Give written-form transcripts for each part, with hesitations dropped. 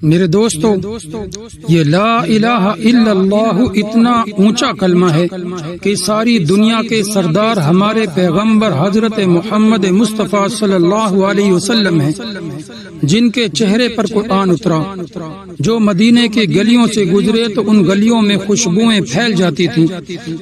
میرے دوستو، یہ لا الہ الا اللہ اتنا اونچا کلمہ ہے کہ ساری دنیا کے سردار ہمارے پیغمبر حضرت محمد مصطفیٰ صلی اللہ علیہ وسلم ہیں، جن کے چہرے پر قرآن اترا۔ جو مدینے کی گلیوں سے گزرے تو ان گلیوں میں خوشبوئیں پھیل جاتی تھیں۔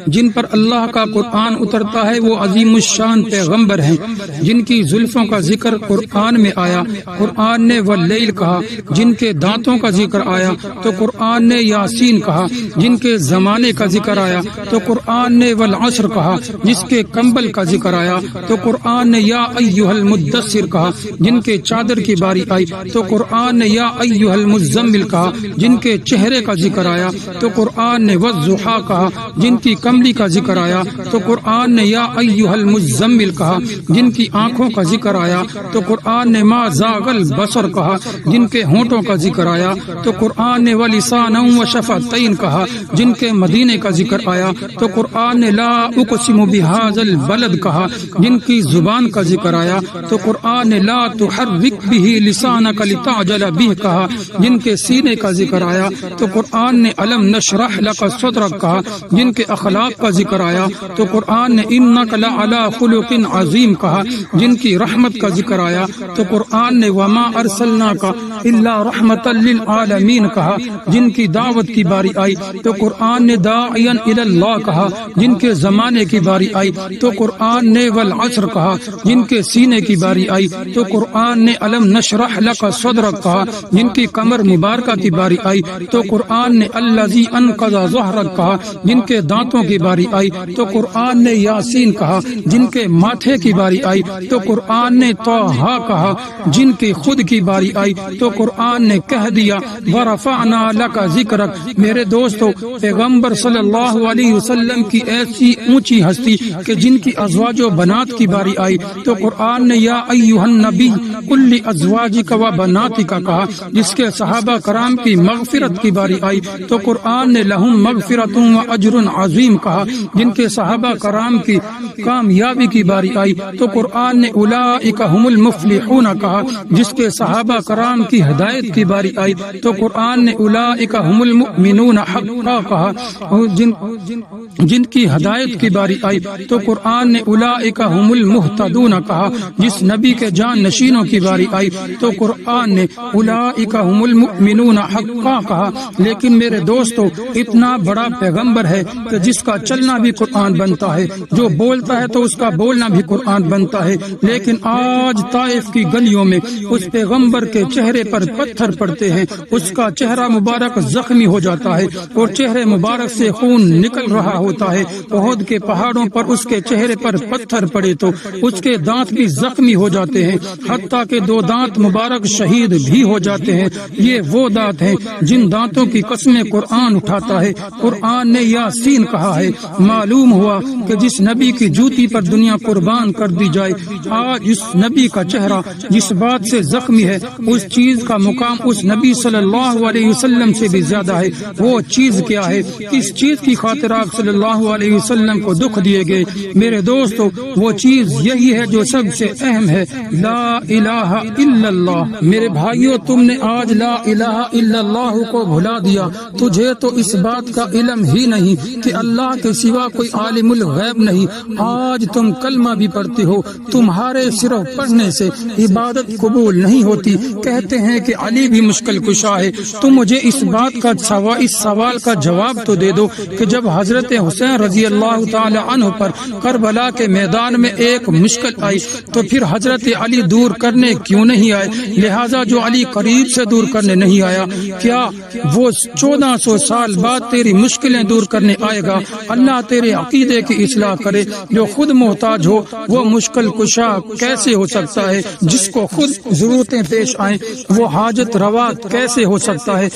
جن پر اللہ کا قرآن اترتا ہے وہ عظیم الشان پیغمبر ہیں، جن کی زلفوں کا ذکر قرآن میں آیا۔ قرآن نے واللیل کہا، جن کے دانتوں کا ذکر آیا تو قرآن نے یاسین کہا۔ جن کے زمانے کا ذکر آیا تو قرآن نے والعصر کہا۔ جس کے کمبل کا ذکر آیا تو قرآن نے یا ایھا المدثر کہا۔ جن کے چادر کی باری آئی تو قرآن نے یا ایھا المزمل کہا۔ جن کے چہرے کا ذکر آیا تو قرآن نے والضحیٰ کہا۔ جن کی کملی کا ذکر آیا تو قرآن نے یا ایھا المزمل کہا۔ جن کی آنکھوں کا ذکر آیا تو قرآن نے ما زاغ البصر کہا۔ جن کے ہونٹوں کا ذکر آیا تو قرآن نے ولسانا وشفتین کہا۔ جن کے مدینے کا ذکر آیا تو قرآن نے لا اقسم بہذا البلد کہا۔ جن کی زبان کا ذکر آیا تو قرآن نے لا تحرک بہ لسانک لتعجل بہ کہا۔ جن کے سینے کا ذکر آیا تو قرآن نے الم نشرح لک صدرک کہا۔ جن کے اخلاق کا ذکر آیا تو قرآن نے انک لعلی خلق عظیم کہا۔ جن کی رحمت کا ذکر آیا تو قرآن نے وما ارسلناک الا رحمتا للعالمین کہا۔ جن کی دعوت کی باری آئی تو قرآن نے داعیا الی اللہ کہا۔ جن کے زمانے کی باری آئی تو قرآن نے والعصر کہا۔ جن کے سینے کی باری آئی تو قرآن نے الم نشرح لک صدرک کہا۔ جن کی کمر مبارکہ کی باری آئی تو قرآن نے الذی انقض ظہرک کہا۔ جن کے دانتوں کی باری آئی تو قرآن نے یاسین کہا۔ جن کے ماتھے کی باری آئی تو قرآن نے طٰہٰ کہا۔ جن کی خود کی باری آئی تو قرآن نے کہہ دیا ورفعنا لک ذکرک۔ میرے دوستو، پیغمبر صلی اللہ علیہ وسلم کی ایسی اونچی ہستی کہ جن کی ازواج و بنات کی باری آئی تو قرآن نے یا ایھا النبی قل لازواجک و بناتک کہا۔ جس کے صحابہ کرام کی مغفرت کی باری آئی تو قرآن نے لہم مغفرۃ و اجر عظیم کہا۔ جن کے صحابہ کرام کی کامیابی کی باری آئی تو قرآن نے اولئک ھم المفلحون کہا۔ جس کے صحابہ کرام کی ہدایت کی باری آئی تو قرآن نے اولئک ھم المؤمنون حقا کہا۔ جن کی ہدایت کی باری آئی تو قرآن نے اولئک ھم المہتدون کہا۔ جس نبی کے جان نشینوں کی باری آئی تو قرآن نے اولئک ھم المؤمنون حقا کہا۔ لیکن میرے دوستو، اتنا بڑا پیغمبر ہے کہ جس کا چلنا بھی قرآن بنتا ہے، جو بولتا ہے تو اس کا بولنا بھی قرآن بنتا ہے۔ لیکن آج طائف کی گلیوں میں اس پیغمبر کے چہرے پر پتھر پڑتے ہیں، اس کا چہرہ مبارک زخمی ہو جاتا ہے اور چہرے مبارک سے خون نکل رہا ہوتا ہے۔ احد کے پہاڑوں پر اس کے چہرے پر پتھر پڑے تو اس کے دانت بھی زخمی ہو جاتے ہیں، حتیٰ کہ 2 دانت مبارک شہید بھی ہو جاتے ہیں۔ یہ وہ دانت ہیں جن دانتوں کی قسمیں قرآن اٹھاتا ہے۔ قرآن نے یاسین کہا ہے۔ معلوم ہوا کہ جس نبی کی جوتی پر دنیا قربان کر دی جائے، آج اس نبی کا چہرہ جس بات سے زخمی ہے، اس چیز کا مقام اس نبی صلی اللہ علیہ وسلم سے بھی زیادہ ہے۔ وہ چیز کیا ہے؟ کس چیز کی خاطر آپ صلی اللہ علیہ وسلم کو دکھ دیے گئے؟ میرے دوستو، وہ چیز یہی ہے جو سب سے اہم ہے، لا الہ الا اللہ۔ میرے بھائیو، تم نے آج لا الہ الا اللہ کو بھلا دیا۔ تجھے تو اس بات کا علم ہی نہیں کہ اللہ کے سوا کوئی عالم الغیب نہیں۔ آج تم کلمہ بھی پڑھتے ہو، تمہارے صرف پڑھنے سے عبادت قبول نہیں ہوتی۔ کہتے ہیں کہ علی بھی مشکل کشا ہے۔ تم مجھے اس بات کا اس سوال کا جواب تو دے دو کہ جب حضرت حسین رضی اللہ تعالی عنہ پر کربلا کے میدان میں ایک مشکل آئی تو پھر حضرت علی دور کرنے کیوں نہیں آئے؟ لہٰذا جو علی قریب سے دور کرنے نہیں آیا، کیا وہ 1400 سال بعد تیری مشکلیں دور کرنے آئے گا؟ اللہ تیرے عقیدے کی اصلاح کرے۔ جو خود محتاج ہو وہ مشکل کشا کیسے ہو سکتا ہے؟ جس کو خود ضرورتیں پیش آئیں وہ حاجت روا کیسے ہو سکتا ہے؟